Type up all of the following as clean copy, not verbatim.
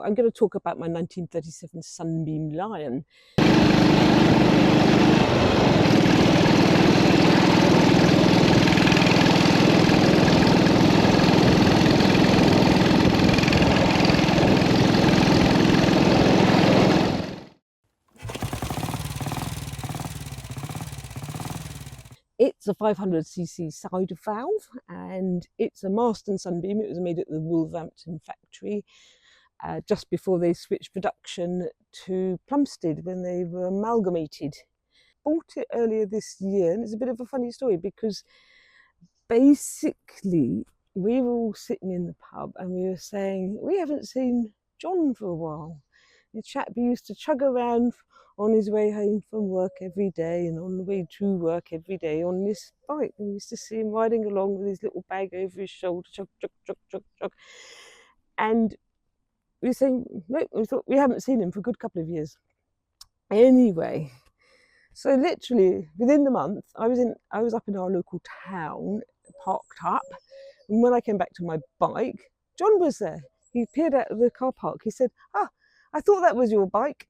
I'm going to talk about my 1937 Sunbeam Lion. It's a 500cc side valve, and it's a Marston Sunbeam. It was made at the Wolverhampton factory just before they switched production to Plumstead when they were amalgamated. Bought it earlier this year, and it's a bit of a funny story because basically we were all sitting in the pub and we were saying we haven't seen John for a while. The chap who used to chug around on his way home from work every day and on the way to work every day on this bike. And we used to see him riding along with his little bag over his shoulder, chug, chug, chug, chug, chug. And we were saying, no, we thought we haven't seen him for a good couple of years. Anyway, so literally within the month, I was up in our local town, parked up. And when I came back to my bike, John was there. He appeared out of the car park. He said, I thought that was your bike.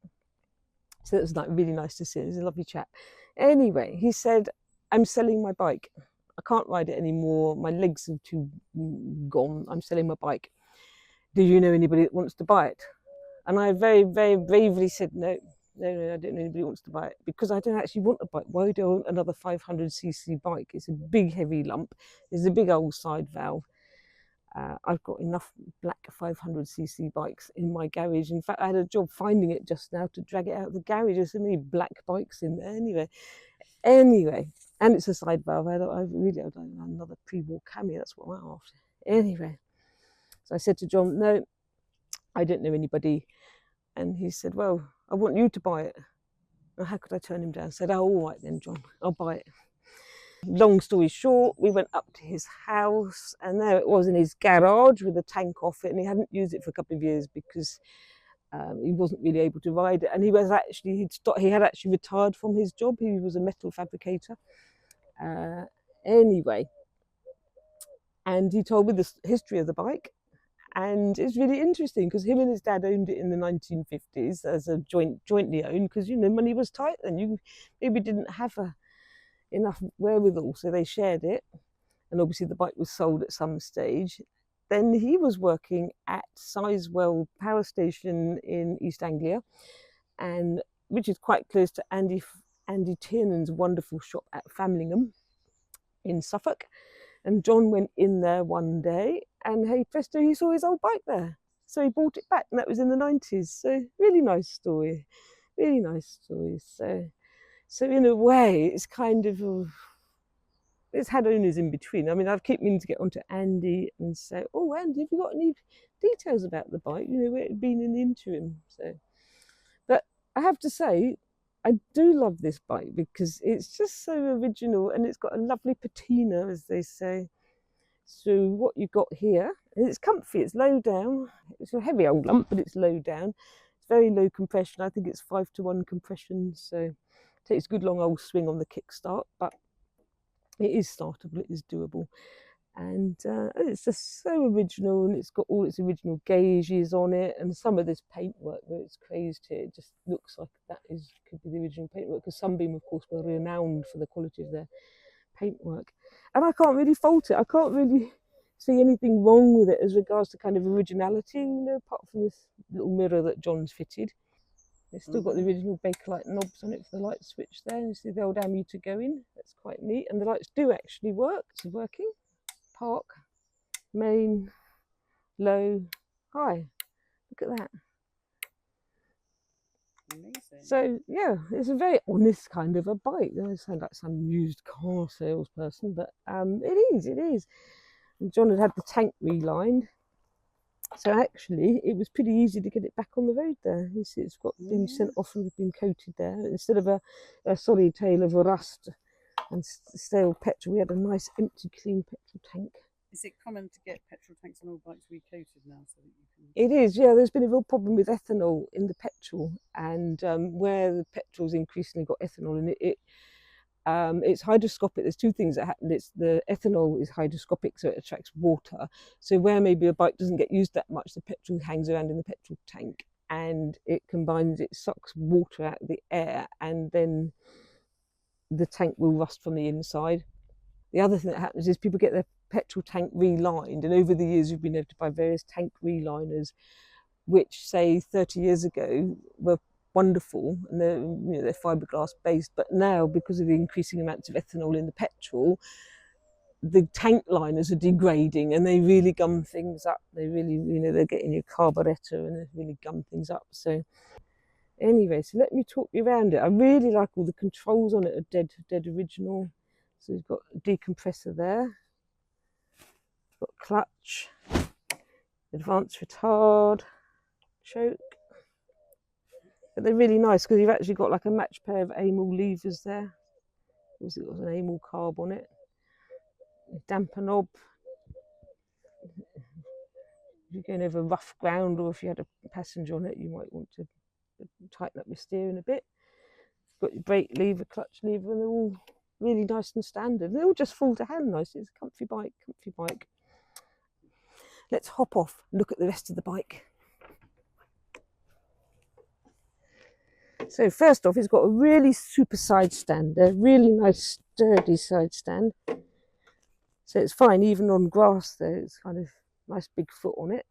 So it was really nice to see. He was a lovely chap. Anyway, he said, I'm selling my bike. I can't ride it anymore. My legs are too gone. I'm selling my bike. Do you know anybody that wants to buy it? And I very, very bravely said, no, I don't know anybody who wants to buy it because I don't actually want a bike. Why do I want another 500cc bike? It's a big, heavy lump. There's a big old side valve. I've got enough black 500cc bikes in my garage. In fact, I had a job finding it just now to drag it out of the garage. There's so many black bikes in there. Anyway, and it's a side valve. I really don't know, another pre-war Camry. That's what I'm after. Anyway, so I said to John, no, I don't know anybody. And he said, well, I want you to buy it. Well, how could I turn him down? I said, oh, all right then, John, I'll buy it. Long story short, we went up to his house and there it was in his garage with a tank off it, and he hadn't used it for a couple of years because he wasn't really able to ride it, and he had actually retired from his job. He was a metal fabricator. Anyway, and he told me the history of the bike, and it's really interesting because him and his dad owned it in the 1950s as a jointly owned, because money was tight then. You maybe didn't have enough wherewithal, so they shared it, and obviously the bike was sold at some stage. Then he was working at SideValve power station in East Anglia, and which is quite close to Andy Tiernan's wonderful shop at Framlingham in Suffolk. And John went in there one day and hey presto, he saw his old bike there, so he bought it back, and that was in the 90s. So really nice story. So in a way, it's kind of, it's had owners in between. I mean, I've kept meaning to get onto Andy and say, oh, Andy, have you got any details about the bike? Where it had been in the interim. So, but I have to say, I do love this bike because it's just so original, and it's got a lovely patina, as they say. So what you've got here, and it's comfy, it's low down. It's a heavy old lump, but it's low down. It's very low compression. I think it's 5-to-1 compression, so takes a good long old swing on the kickstart, but it is startable, it is doable, and it's just so original, and it's got all its original gauges on it, and some of this paintwork that it's crazed here, it just looks like could be the original paintwork, because Sunbeam, of course, were renowned for the quality of their paintwork, and I can't really fault it. I can't really see anything wrong with it as regards to kind of originality, apart from this little mirror that John's fitted. It's still got the original Bakelite knobs on it for the light switch there. You see the old ammeter going. That's quite neat. And the lights do actually work. It's working. Park, main, low, high. Look at that. Amazing. So yeah, it's a very honest kind of a bike. I sound like some used car salesperson, but it is. And John had the tank relined. So actually, it was pretty easy to get it back on the road there. You see, it's been sent off and been coated there. Instead of a solid tail of rust and stale petrol, we had a nice, empty, clean petrol tank. Is it common to get petrol tanks on all bikes recoated now, so that you can? It is, yeah. There's been a real problem with ethanol in the petrol, and where the petrol's increasingly got ethanol in it, It's hydroscopic. There's two things that happen. It's the ethanol is hydroscopic, so it attracts water. So where maybe a bike doesn't get used that much, the petrol hangs around in the petrol tank, and it combines, it sucks water out of the air, and then the tank will rust from the inside. The other thing that happens is people get their petrol tank relined, and over the years we've been able to buy various tank reliners, which say 30 years ago were wonderful, and they're fiberglass based, but now because of the increasing amounts of ethanol in the petrol, the tank liners are degrading and they really gum things up. They really, they're getting your carburetor and they really gum things up. So anyway, so let me talk you around it. I really like all the controls on it are dead original. So we've got a decompressor there, got clutch, advanced retard, choke. But they're really nice because you've actually got like a matched pair of Amel levers there. Obviously got an Amel carb on it. A damper knob. If you're going over rough ground or if you had a passenger on it, you might want to tighten up your steering a bit. Got your brake lever, clutch lever, and they're all really nice and standard. They all just fall to hand nice. It's a comfy bike. Let's hop off and look at the rest of the bike. So first off, it's got a really super side stand, a really nice sturdy side stand. So it's fine even on grass there, it's kind of nice big foot on it.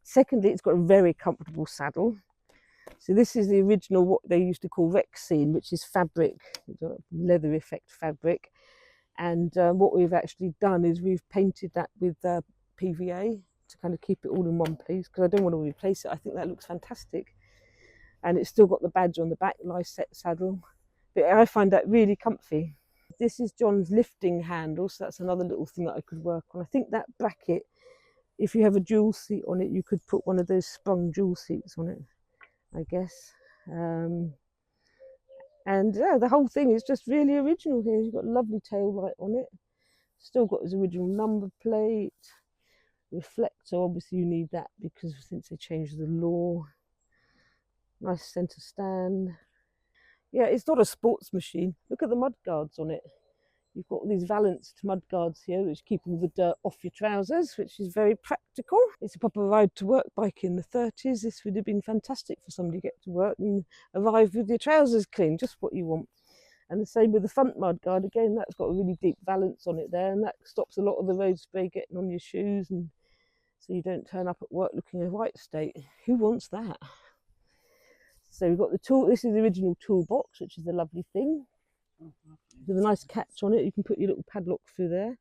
Secondly, it's got a very comfortable saddle. So this is the original, what they used to call Rexine, which is fabric, leather effect fabric. And what we've actually done is we've painted that with PVA to kind of keep it all in one piece, because I don't want to replace it. I think that looks fantastic. And it's still got the badge on the back, Lyset saddle. But I find that really comfy. This is John's lifting handle, so that's another little thing that I could work on. I think that bracket, if you have a dual seat on it, you could put one of those sprung dual seats on it, I guess. And yeah, the whole thing is just really original here. You've got a lovely tail light on it. Still got his original number plate. Reflector, obviously you need that because since they changed the law. Nice centre stand. Yeah, it's not a sports machine. Look at the mud guards on it. You've got these balanced mud guards here which keep all the dirt off your trousers, which is very practical. It's a proper ride to work bike in the 30s. This would have been fantastic for somebody to get to work and arrive with your trousers clean, just what you want. And the same with the front mud guard. Again, that's got a really deep valance on it there, and that stops a lot of the road spray getting on your shoes, and so you don't turn up at work looking a white state. Who wants that? So we've got the tool. This is the original Toolbox, which is a lovely thing. With a nice catch on it, you can put your little padlock through there.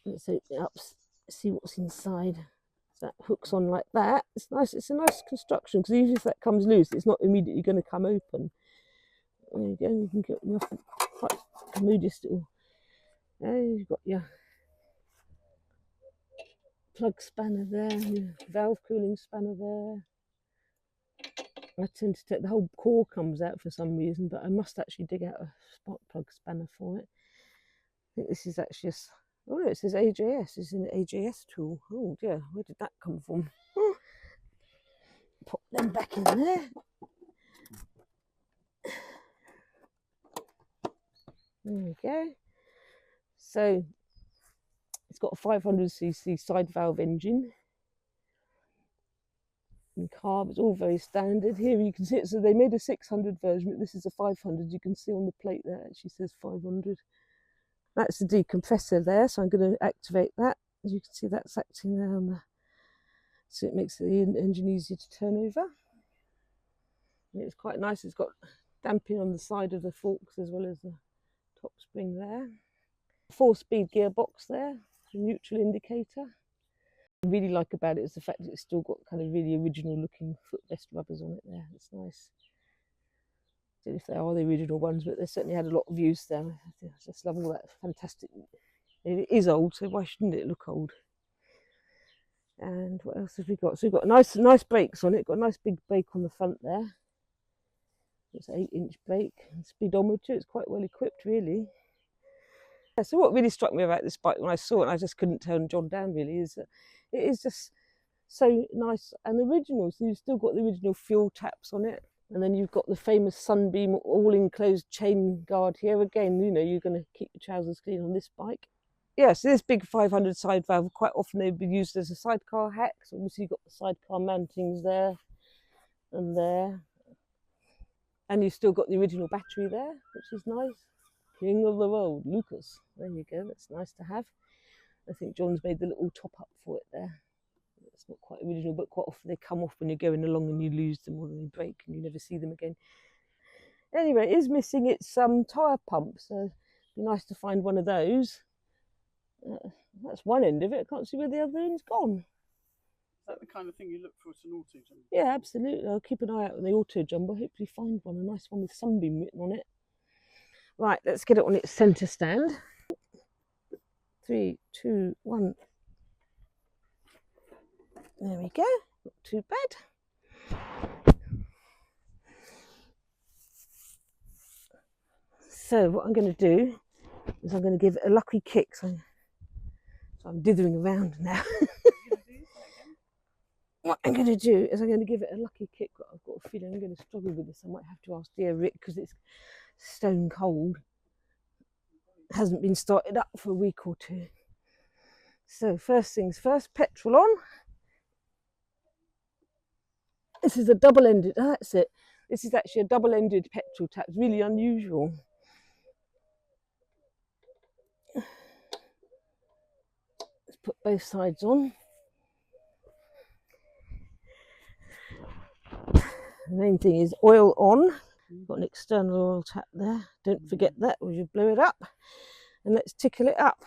Let's open it up, see what's inside. So that hooks on like that. It's nice. It's a nice construction because even if that comes loose, it's not immediately going to come open. There you go. You can get your quite commodious little. There you've got your plug spanner there, your valve cooling spanner there. I tend to take the whole core comes out for some reason, but I must actually dig out a spark plug spanner for it. I think this is actually a, oh no, it says AJS. It's an AJS tool. Oh dear, where did that come from? Oh. Pop them back in there. There we go. So it's got a 500cc side valve engine. And carb, it's all very standard. Here you can see it, so they made a 600 version, but this is a 500. You can see on the plate there, it actually says 500. That's the decompressor there, so I'm going to activate that. As you can see, that's acting there on the, so it makes the engine easier to turn over. And it's quite nice. It's got damping on the side of the forks as well as the top spring there. 4-speed gearbox there, the neutral indicator. What I really like about it is the fact that it's still got kind of really original looking footrest rubbers on it there. It's nice. I don't know if they are the original ones, but they certainly had a lot of use there. I just love all that fantastic. It is old, so why shouldn't it look old? And what else have we got? So we've got nice brakes on it. Got a nice big brake on the front there. It's an 8-inch brake. And speedometer, it's quite well equipped really. Yeah, so what really struck me about this bike when I saw it, and I just couldn't turn John down really, is that it is just so nice and original. So you've still got the original fuel taps on it. And then you've got the famous Sunbeam all-enclosed chain guard here. Again, you know, you're going to keep your trousers clean on this bike. Yes, this big 500 side valve, quite often they've been used as a sidecar hack. So obviously you've got the sidecar mountings there and there. And you've still got the original battery there, which is nice. King of the road, Lucas. There you go, that's nice to have. I think John's made the little top up for it there. It's not quite original, but quite often they come off when you're going along and you lose them or they break and you never see them again. Anyway, it is missing its tyre pump, so it'd be nice to find one of those. That's one end of it. I can't see where the other end's gone. Is that the kind of thing you look for at an auto jumper? Yeah, absolutely. I'll keep an eye out on the auto jumper. Hopefully find one, a nice one with Sunbeam written on it. Right, let's get it on its centre stand. 3, 2, 1. There we go. Not too bad. So what I'm going to do is I'm going to give it a lucky kick. So I'm dithering around now. What I'm going to do is I'm going to give it a lucky kick. I've got a feeling I'm going to struggle with this. I might have to ask dear Rick because it's stone cold. It hasn't been started up for a week or two. So first things first, petrol on. This is a double-ended, that's it. This is actually a double-ended petrol tap. It's really unusual. Let's put both sides on. The main thing is oil on. Got an external oil tap there. Don't forget that or you blow it up. And let's tickle it up.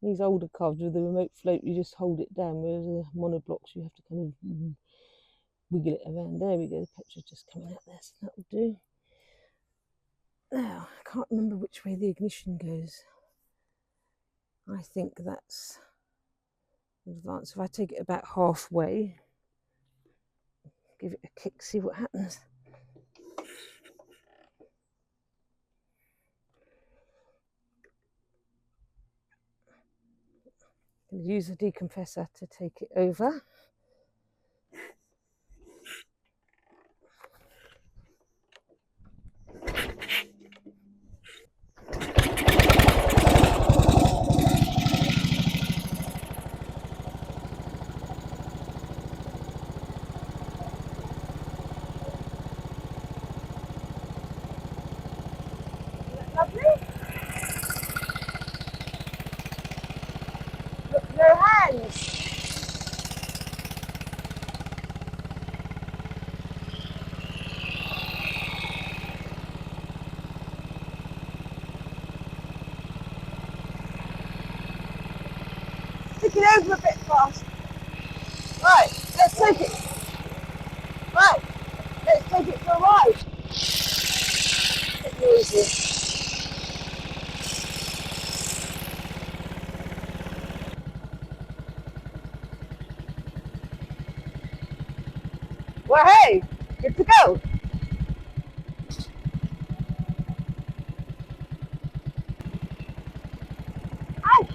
These older cars with the remote float, you just hold it down, whereas the monoblocks you have to kind of wiggle it around. There we go, the petrol's just coming out there, so that'll do. Now, I can't remember which way the ignition goes. I think that's advanced. If I take it about halfway, give it a kick, see what happens. I'm going to use the decompressor to take it over. Lovely. Look, no hands. Stick it over a bit fast. Right, let's take it. Right, let's take it for a ride. Bit noisy. Well, hey, good to go. Ow.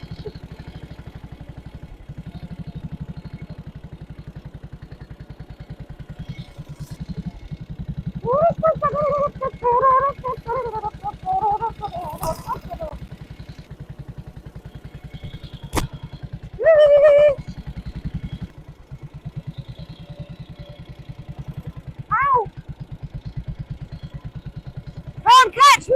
Ow. Can't catch me!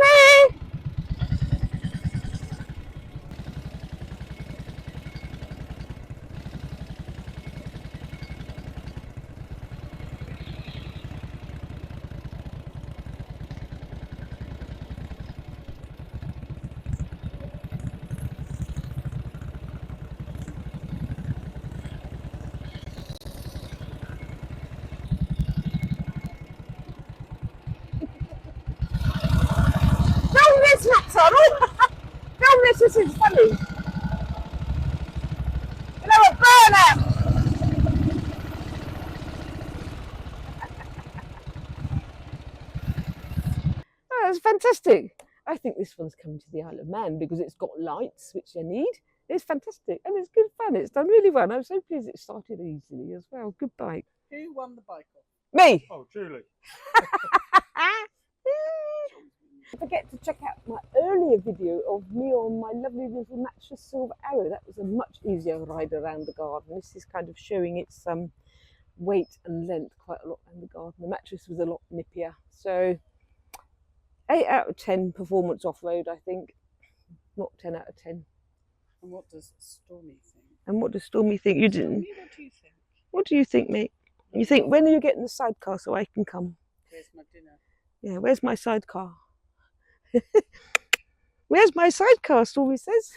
Film this, Maxon! Film this is funny. You know, a burnout! Oh, that's fantastic. I think this one's coming to the Isle of Man because it's got lights, which you need. It's fantastic and it's good fun. It's done really well. I'm so pleased it started easily as well. Good bike. Who won the bike off? Me! Oh, Julie. to check out my earlier video of me on my lovely little mattress Silver Arrow. That was a much easier ride around the garden. This is kind of showing its weight and length quite a lot around the garden. The mattress was a lot nippier. So 8 out of 10 performance off-road, I think. Not 10 out of 10. And what does Stormy think? And what does Stormy think? You didn't. Stormy, what do you think? What do you think, mate? You think, when are you getting the sidecar so I can come? Where's my dinner? Yeah, where's my sidecar? Where's my sidecar, Stormy says.